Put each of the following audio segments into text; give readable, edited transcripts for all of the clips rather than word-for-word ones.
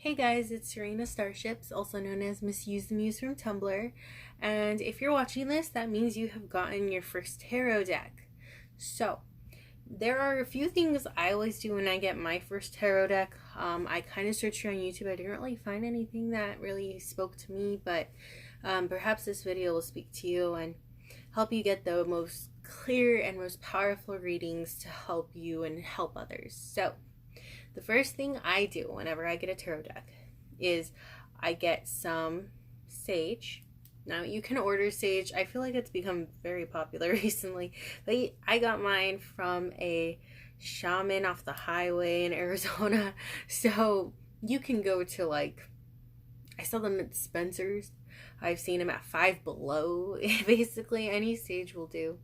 Hey guys, it's Serenastarships, also known as misusethemuse from Tumblr. And if you're watching this, that means you have gotten your first tarot deck. So, there are a few things I always do when I get my first tarot deck. I kind of searched on YouTube. I didn't really find anything that really spoke to me, but perhaps this video will speak to you and help you get the most clear and most powerful readings to help you and help others. So, the first thing I do whenever I get a tarot deck is I get some sage. Now, you can order sage. I feel like it's become very popular recently. But I got mine from a shaman off the highway in Arizona. So you can go to I saw them at Spencer's. I've seen them at Five Below. Basically, any sage will do.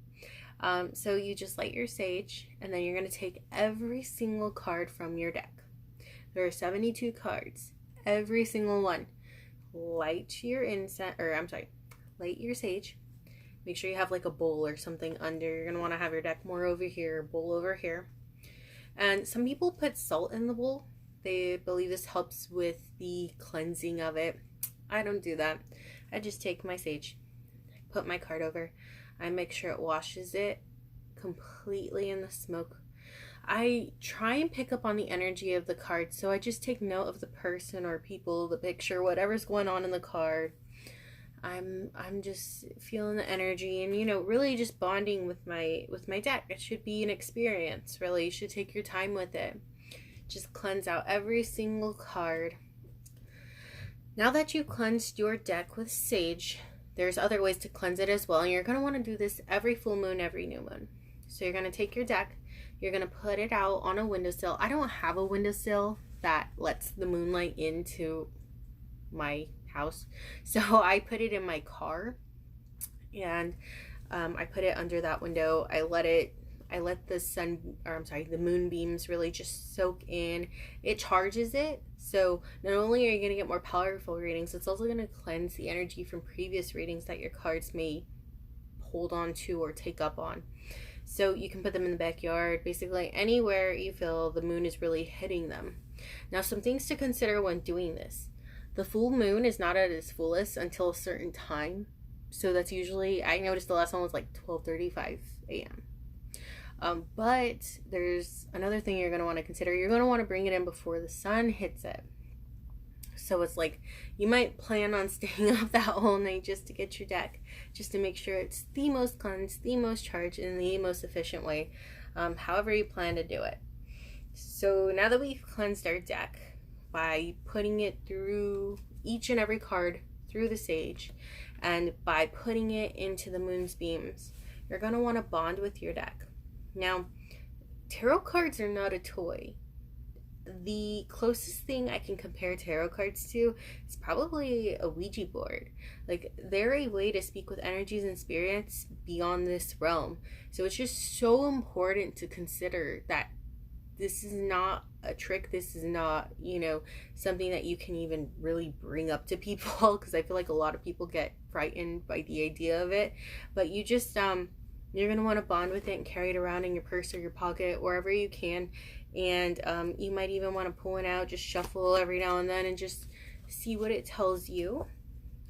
So you just light your sage, and then you're going to take every single card from your deck. There are 72 cards. Every single one. Light your sage. Make sure you have a bowl or something under. You're going to want to have your deck more over here, bowl over here. And some people put salt in the bowl. They believe this helps with the cleansing of it. I don't do that. I just take my sage, put my card over. I make sure it washes it completely in the smoke. I try and pick up on the energy of the card, so I just take note of the person or people, the picture, whatever's going on in the card. I'm just feeling the energy and really just bonding with my deck. It should be an experience, really. You should take your time with it. Just cleanse out every single card. Now that you've cleansed your deck with sage, there's other ways to cleanse it as well, and you're going to want to do this every full moon, every new moon. So you're going to take your deck, you're going to put it out on a windowsill. I don't have a windowsill that lets the moonlight into my house, so I put it in my car, and I put it under that window. I let the moonbeams really just soak in. It charges it, so not only are you going to get more powerful readings, it's also going to cleanse the energy from previous readings that your cards may hold on to or take up on. So you can put them in the backyard, basically anywhere you feel the moon is really hitting them. Now, some things to consider when doing this. The full moon is not at its fullest until a certain time, so that's usually, I noticed the last one was 12:35 a.m. But there's another thing you're going to want to consider. You're going to want to bring it in before the sun hits it. So it's you might plan on staying up that whole night just to get your deck, just to make sure it's the most cleansed, the most charged, in the most efficient way, however you plan to do it. So now that we've cleansed our deck by putting it through each and every card through the sage, and by putting it into the moon's beams, you're going to want to bond with your deck. Now, tarot cards are not a toy. The closest thing I can compare tarot cards to is probably a Ouija board. They're a way to speak with energies and spirits beyond this realm. So it's just so important to consider that this is not a trick. This is not, something that you can even really bring up to people, because I feel like a lot of people get frightened by the idea of it. But you just, you're going to want to bond with it and carry it around in your purse or your pocket, wherever you can. And you might even want to pull it out, just shuffle every now and then and just see what it tells you.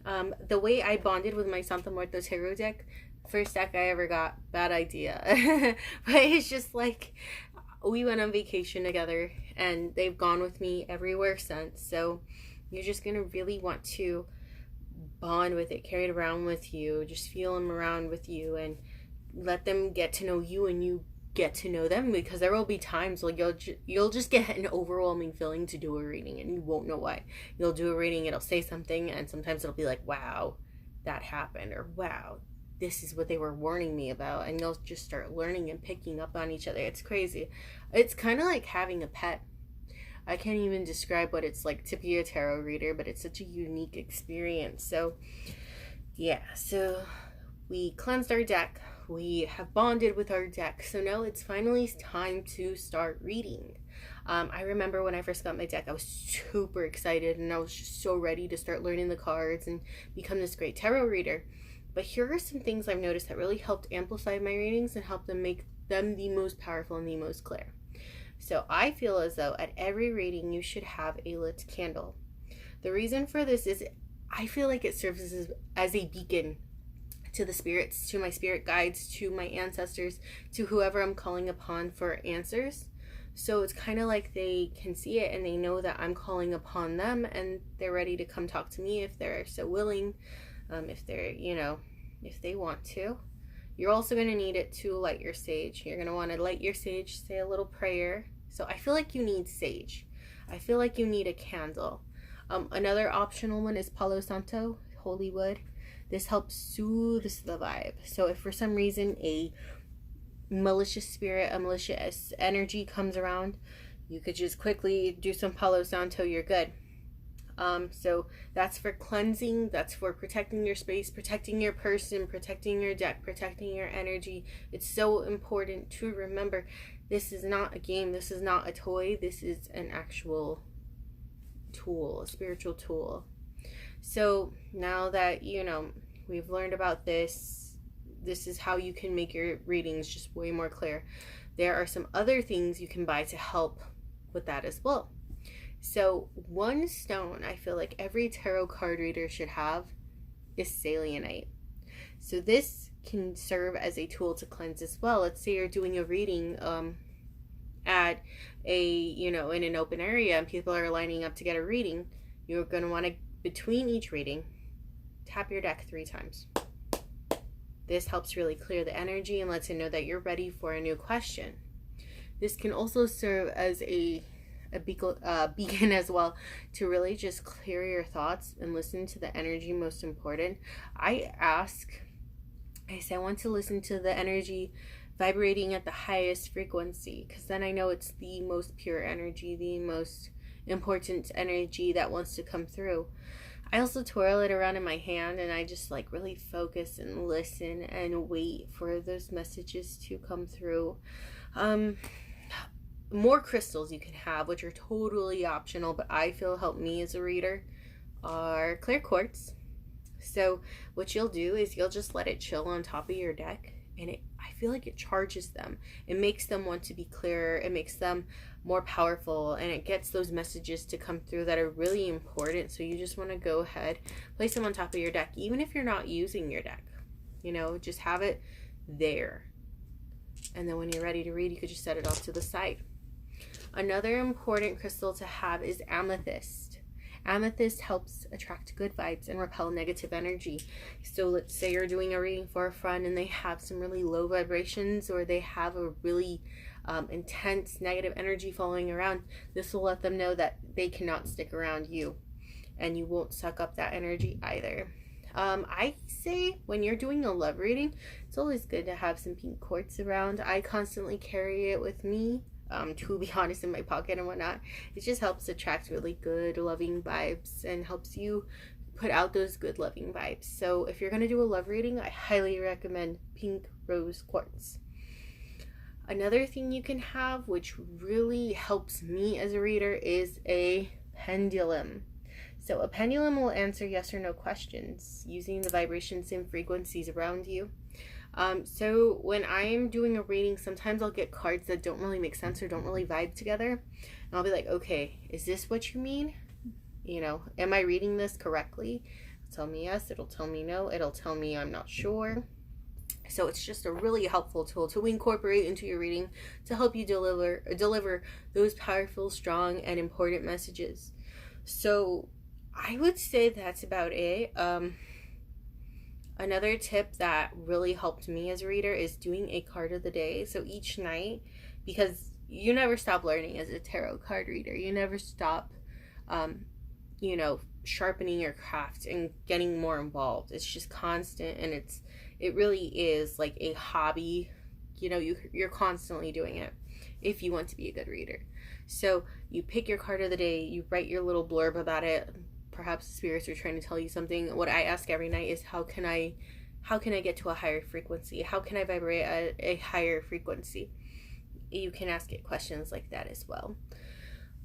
The way I bonded with my Santa Muerto tarot deck, first deck I ever got, bad idea. But it's just we went on vacation together and they've gone with me everywhere since. So you're just going to really want to bond with it, carry it around with you, just feel them around with you, and let them get to know you and you get to know them, because there will be times you'll just get an overwhelming feeling to do a reading and you won't know why. You'll do a reading, it'll say something, and sometimes it'll be wow, that happened, or wow, this is what they were warning me about, and you'll just start learning and picking up on each other. It's crazy. It's kind of like having a pet. I can't even describe what it's like to be a tarot reader, but it's such a unique experience. So yeah, so we cleansed our deck. We have bonded with our deck. So now it's finally time to start reading. I remember when I first got my deck, I was super excited and I was just so ready to start learning the cards and become this great tarot reader. But here are some things I've noticed that really helped amplify my readings and help them make them the most powerful and the most clear. So I feel as though at every reading you should have a lit candle. The reason for this is I feel like it serves as a beacon to the spirits, to my spirit guides, to my ancestors, to whoever I'm calling upon for answers. So it's kind of like they can see it and they know that I'm calling upon them and they're ready to come talk to me if they're so willing, if they're, if they want to. You're also going to need it to light your sage. You're going to want to light your sage, say a little prayer. So I feel like you need sage. I feel like you need a candle. Another optional one is Palo Santo, holy wood. This helps soothe the vibe. So if for some reason a malicious spirit, a malicious energy comes around, you could just quickly do some Palo Santo, you're good. So that's for cleansing, that's for protecting your space, protecting your person, protecting your deck, protecting your energy. It's so important to remember this is not a game, this is not a toy, this is an actual tool, a spiritual tool. So now that we've learned about this is how you can make your readings just way more clear. There are some other things you can buy to help with that as well. So one stone I feel like every tarot card reader should have is selenite. So this can serve as a tool to cleanse as well. Let's say you're doing a reading at in an open area and people are lining up to get a reading. You're going to want to, between each reading, tap your deck 3 times. This helps really clear the energy and lets you know that you're ready for a new question. This can also serve as a beacon as well, to really just clear your thoughts and listen to the energy most important. I say I want to listen to the energy vibrating at the highest frequency, because then I know it's the most pure energy, the most important energy that wants to come through. I also twirl it around in my hand and I just really focus and listen and wait for those messages to come through. More crystals you can have, which are totally optional, but I feel help me as a reader, are clear quartz. So what you'll do is you'll just let it chill on top of your deck, and I feel like it charges them. It makes them want to be clearer. It makes them more powerful, and it gets those messages to come through that are really important. So you just want to go ahead, place them on top of your deck, even if you're not using your deck. Just have it there. And then when you're ready to read, you could just set it off to the side. Another important crystal to have is amethyst. Amethyst helps attract good vibes and repel negative energy. So let's say you're doing a reading for a friend and they have some really low vibrations, or they have a really intense negative energy following around. This will let them know that they cannot stick around you, and you won't suck up that energy either. I say when you're doing a love reading, it's always good to have some pink quartz around. I constantly carry it with me. To be honest, in my pocket and whatnot. It just helps attract really good loving vibes and helps you put out those good loving vibes. So if you're going to do a love reading, I highly recommend pink rose quartz. Another thing you can have, which really helps me as a reader, is a pendulum. So a pendulum will answer yes or no questions using the vibrations and frequencies around you. So when I'm doing a reading, sometimes I'll get cards that don't really make sense or don't really vibe together. And I'll be like, okay, is this what you mean? Am I reading this correctly? It'll tell me yes, it'll tell me no, it'll tell me I'm not sure. So it's just a really helpful tool to incorporate into your reading to help you deliver those powerful, strong, and important messages. So I would say that's about it. Another tip that really helped me as a reader is doing a card of the day. So each night, because you never stop learning as a tarot card reader. You never stop, sharpening your craft and getting more involved. It's just constant, and it really is like a hobby. You're constantly doing it if you want to be a good reader. So you pick your card of the day, you write your little blurb about it. Perhaps the spirits are trying to tell you something. What I ask every night is how can I get to a higher frequency? How can I vibrate at a higher frequency? You can ask it questions like that as well.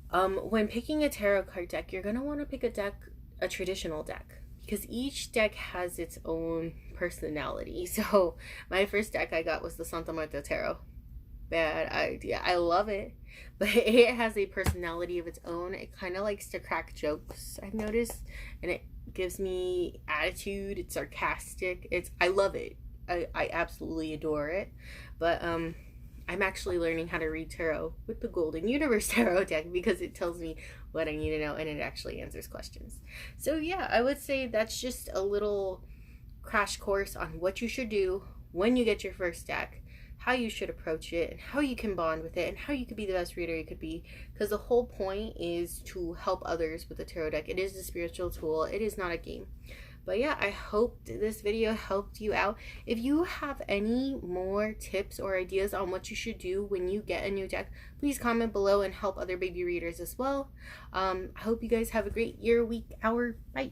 When picking a tarot card deck, you're going to want to pick a traditional deck, because each deck has its own personality. So my first deck I got was the Santa Marta Tarot. bad idea. I love it, but it has a personality of its own. It kind of likes to crack jokes, I've noticed, and it gives me attitude. It's sarcastic. I love it. I absolutely adore it. But I'm actually learning how to read tarot with the Golden Universe Tarot deck because it tells me what I need to know and it actually answers questions. So yeah, I would say that's just a little crash course on what you should do when you get your first deck, how you should approach it, and how you can bond with it, and how you could be the best reader you could be. Because the whole point is to help others with the tarot deck. It is a spiritual tool. It is not a game. But yeah, I hope this video helped you out. If you have any more tips or ideas on what you should do when you get a new deck, please comment below and help other baby readers as well. I hope you guys have a great year, week, hour. Bye.